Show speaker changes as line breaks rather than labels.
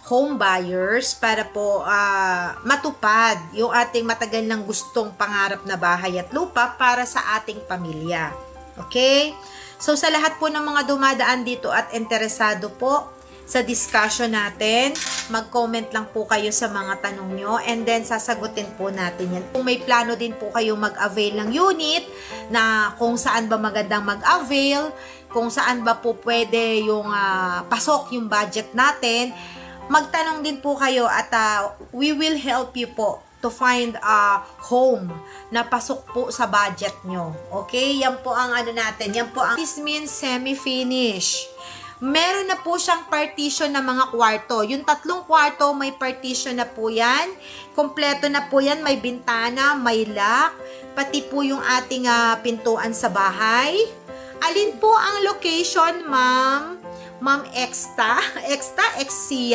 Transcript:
home buyers para po matupad yung ating matagal nang gustong pangarap na bahay at lupa para sa ating pamilya. Okay? So sa lahat po ng mga dumadaan dito at interesado po sa discussion natin, mag-comment lang po kayo sa mga tanong nyo and then sasagutin po natin yan. Kung may plano din po kayo mag-avail ng unit na kung saan ba magandang mag-avail, kung saan ba po pwede yung pasok yung budget natin, magtanong din po kayo at we will help you po to find a home na pasok po sa budget nyo. Okay? Yan po ang ano natin. Yan po ang this means semi-finish. Meron na po siyang partition na mga kwarto. Yung 3 kwarto, may partition na po yan. Kompleto na po yan. May bintana, may lock, pati po yung ating pintuan sa bahay. Alin po ang location, ma'am? Ma'am Exta? Exta? Exia?